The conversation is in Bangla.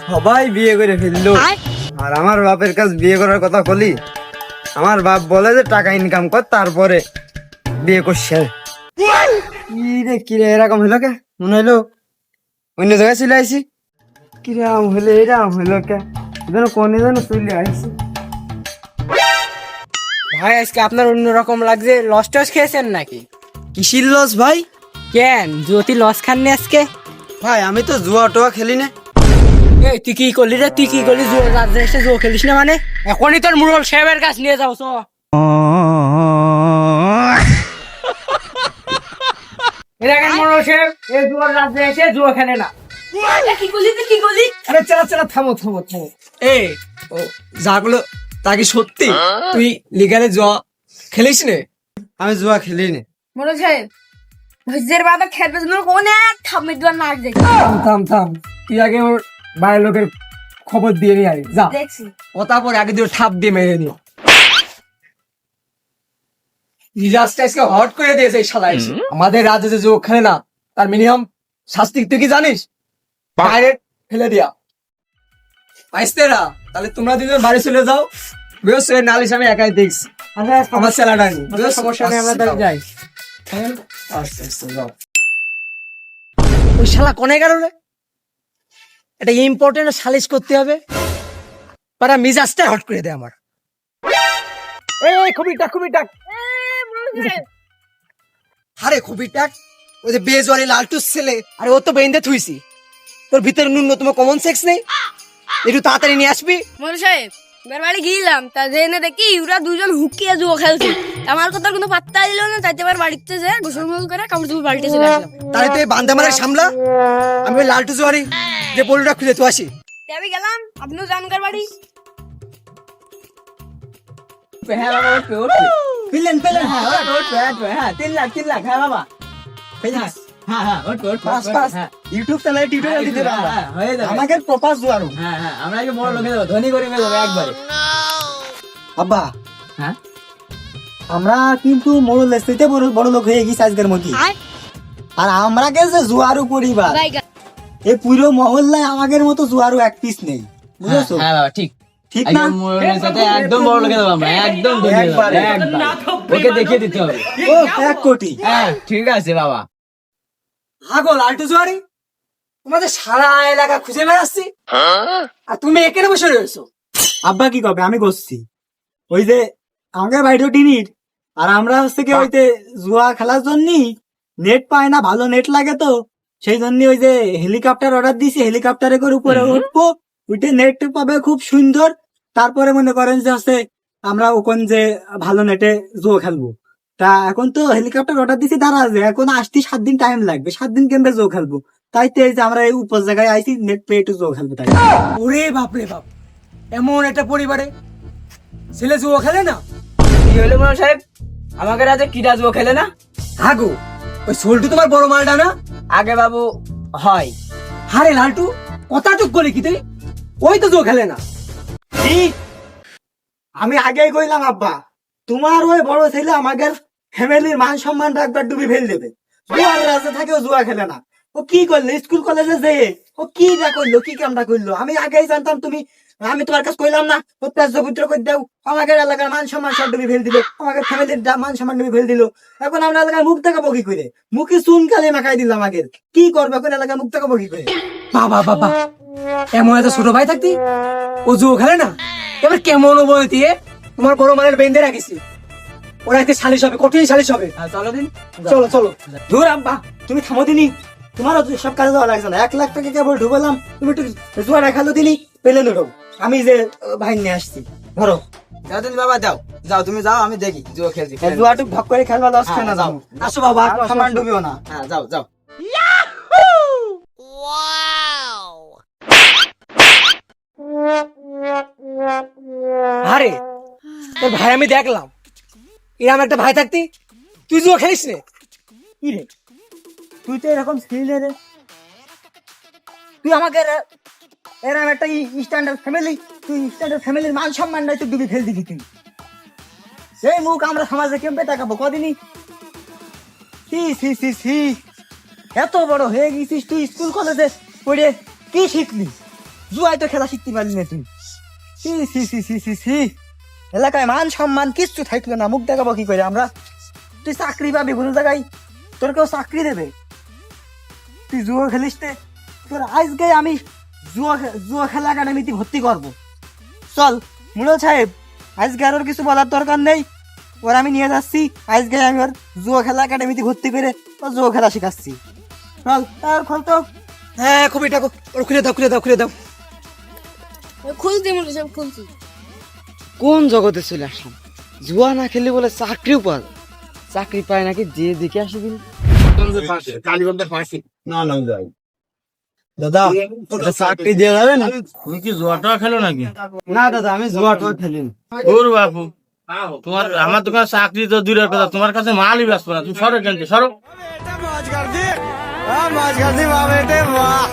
সবাই বিয়ে করে ফেললো, আর আমার বাপের কাছে বিয়ে করার কথা বলি, আমার বাপ বলে যে টাকা ইনকাম কর তারপরে বিয়ে করছে। কিরে এরকম হলো কে? মনে হলো অন্য জায়গায় চলে আইসি। কিরম হলো এরকম হলো কে? যেন কোনে যেন চলে আইসি। ভাই আজকে আপনার অন্যরকম লাগছে, লস টস খেয়েছেন নাকি? কিসির লস ভাই? কেন জ্যোতি লস খাননি আজকে? ভাই আমি তো জুয়া টোয়া খেলি না। এই তুই কি করলি রে? তুই কি করলি? জো রাজ্যে এসে জো খেলিস না মানে? এখনই তোর মুরল সাহেবের কাছ নিয়ে যাও তো। দেখেন মুরল সাহেব, এই জুয়ার রাজ্যে এসে জুয়া খেলে না। কি করলি তুই, কি করলি? আরে চালা থামো থামো থামো। এই ও যাগুলো তা কি সত্যি তুই লিগালে জুয়া খেলিস নে? আমি জুয়া খেলি না। মনে সাহেব ভুজের বাবা খেলবে জন্য কোনে থামে দুয়ার নাক দেখি থাম তুই আগে ওর বাড়ির লোকের খবর দিয়ে নিয়ে আয় যা। দেখছি কথা পরে আগে দিয়ে ঠাপ দিয়ে মেরে নিও। মিজাজটা আজকে হট করে দিয়েছে এই শালা এসে। আমাদের রাজ্যে যে জুয়া খেলে না তার মিনিমাম শাস্তি তুই কি জানিস? ডাইরেক্ট ফেলে দিয়া। আইস্তেরা তাহলে তোমরা দুজন বাড়ি চলে যাও, বৃহস্পতি নালিশ আমি একাই দেখছি, আমার ছেলেটা নেই। সমস্যা নেই, আমরা তাহলে যাই। আস্তে আস্তে যাও। ওই শালা কোনে গেল রে? এটা ইম্পর্টেন্ট সালিশ করতে হবে, পারা মিজাজটা হট করে দেয় আমার। এই খুবই ডাক। আরে খুবই টাক, ওই যে বেজওয়ারি লালটুস ছেলে। আরে ও তো বেঁধে থুইছি, তোর ভিতরে ন্যূনতম কমন সেন্স নেই? একটু তাড়াতাড়ি নিয়ে আসবি। মনে সাহেব এবার বাড়ি গিয়েলাম, তা জেনে দেখি ওরা দুজন হুকিয়ে জুয়া খেলছে। আমার কথার কোনো পাত্তা দিল না, তাইতে এবার বাড়িতে যে গোসল মোসল করে কাপড় চোপড় বাড়িতে চলে আসলাম। তাহলে তুই বান্ধা মারা সামলা, আমি ওই লালটু জোয়ারি যে বলুটা খুলে তো আসি। তাই আমি গেলাম, আপনিও জানকার বাড়ি। পেলেন হ্যাঁ 3 লাখ হ্যাঁ বাবা ইউটিউব চ্যানেলে টিউটোরিয়াল দিতে পারবো, আমাকে প্রপাস জোয়ারু। আমরা কি বড় লোকে দেবো, ধনী করে দেবো একবারে। আব্বা হ্যাঁ আমরা কিন্তু মোড়ল লেসিতে বড় লোক হয়ে গেছি আজকের মধ্যে। আর আমরা কে যে জোয়ারু পরিবার, এই পুরো মহল্লায় আমাদের মতো জোয়ারু এক পিস নেই, বুঝেছো? হ্যাঁ বাবা ঠিক ঠিক না? একদম বড় লোকে দেবো আমরা, একদম ওকে দেখিয়ে দিতে হবে। ও 1 কোটি। হ্যাঁ ঠিক আছে বাবা। আগো লালটু জোয়ারি, তোমাদের সারা এলাকা খুঁজে বেড়াচ্ছি আর তুমি এখানে বসে রয়েছো। আব্বা কি কবে, আমি বসছি ওই যে আমাদের বাড়িও টিনির, আর আমরা হচ্ছে কি ওইতে জুয়া খেলার জন্য নেট পায় না, ভালো নেট লাগে তো সেই জন্য ওই যে হেলিকপ্টার অর্ডার দিছি, হেলিকপ্টারে করে উপরে উঠবো, উঠে নেট পাবে খুব সুন্দর, তারপরে মনে করেন যে হচ্ছে আমরা ওখানে যে ভালো নেটে জুয়া খেলবো। তা এখন তো হেলিকপ্টার অর্ডার দিছি, দাঁড়া এখন আসতে 7 দিন টাইম লাগবে, 7 দিন কেমবে জো খেলবো, তাই তো এই যে আমরা এই উপর জায়গায় আইছি নেট পেয়ে একটু জো খেলবো। তাই ওরে বাপ রে বাপ, এমন একটা পরিবারে ছেলে জুয়া খেলে না? কি হলো মনে সাহেব, আমাকে রাতে কিরা জুয়া খেলে না? আগো ওই সোলটু তোমার বড় মালটা না? আগে বাবু হয়। আরে লালটু কথা চুপ করলি কি তুই? ওই তো জুয়া খেলে না। আমি আগেই কইলাম আব্বা, তোমার ওই বড় ছেলে আমাদের ফ্যামিলির মান সম্মান একবার ডুবি ফেল দেবে। জুয়ার রাজে থাকে, ও জুয়া খেলে না। ও কি করলো স্কুল কলেজে যে, ও কি করলো, কি কামটা করলো? আমি আগেই জানতাম। আমি তোমার কাছে কইলাম না ও তেজপুত্র করে দাও, আমাদের এলাকার মান সম্মান সব ডুবি ফেল দিল, আমাদের ফ্যামিলির মান সম্মান ডুবি ফেল দিল। এখন আমরা এলাকার মুখ দেখাবো কি করে? মুখে চুন কালি মাখাই দিলাম আগের, কি করবো এখন এলাকার মুখ দেখাবো কি করে? বাবা এমন একটা ছোট ভাই থাকতি ও জুয়া খেলে না? এবার কেমন বই দিয়ে তোমার বড় মানের বেঁধে রাখিছি, ওরা একটা সালিশ হবে, কঠিন সালিশ হবে। চলো দিন, চলো ধুর আব্বা তুমি থামো দিনি, তোমারও সব কাজে দেওয়া লাগছে না। 1 লাখ টাকা কেবল ঢুকলাম, তুমি একটু জুয়া দেখালো দিনি, পেলে নেব। আমি যে ভাই নিয়ে আসছি, ধরো বাবা যাও তুমি যাও, আমি দেখি জুয়া খেলছি। জুয়াটুক ভক করে খেলবা, লস খেয়ে না যাও। আসো বাবা, সামান ডুবিও না। হ্যাঁ যাও। আরে তোর ভাই আমি দেখলাম, এরকম একটা ভাই থাকতি তুই জুয়া খেলিস রে? কি রে, তুই তো এরকম ছিলি রে, তুই আমাকে এরকম একটা স্ট্যান্ডার্ড ফ্যামিলি, তুই স্ট্যান্ডার্ড ফ্যামিলির মান সম্মান নাই, তুই ডুবি ফেল দিলি। তুই সেই মুখ আমরা সমাজে কেমবে তাকাবো কদিনই? এত বড় হয়ে গেছিস তুই, স্কুল কলেজে পড়ে কি শিখলি? জুয়াই তো খেলা শিখতে পারলি না তুই। সি সি সি সি সি সি এলাকায় মান সম্মান কিচ্ছু থাকলো না, মুখ দেখাবো কি করে আমরা? তুই চাকরি পাবি কোনো জায়গায়, তোর কেউ চাকরি দেবে? তুই জুয়া খেলিস তে, তোর আজকে আমি জুয়া খেলা একাডেমিতে ভর্তি করব। চল মুরল সাহেব, আজকে আর ওর কিছু বলার দরকার নেই, ওর আমি নিয়ে যাচ্ছি। আজকে আমি ওর জুয়া খেলা একাডেমিতে ভর্তি করে ওর জুয়া খেলা শেখাচ্ছি। চল আর খোল তো। হ্যাঁ খুবিটা ওর খুলে দাও খুলে দাও খুলে দাও। খুলছি মনে সব খুলছি। কোন জগতে চলে আসলাম? জুয়া না খেললে বলে চাকরিও পাওয়া যায়। চাকরি পায় নাকি যে দেখে আসি দিন। দাদা এটা চাকরি দেওয়া যাবে না? তুমি কি জুয়াটা খেলো নাকি? না দাদা আমি জুয়াটা খেলি না। ওর বাপু, তোমার আমার দোকান চাকরি তো দূরের কথা, তোমার কাছে মালই ব্যস্ত না। তুমি সরো কেন, সরো। মাছ খাচ্ছি বাবা, এটা বাহ।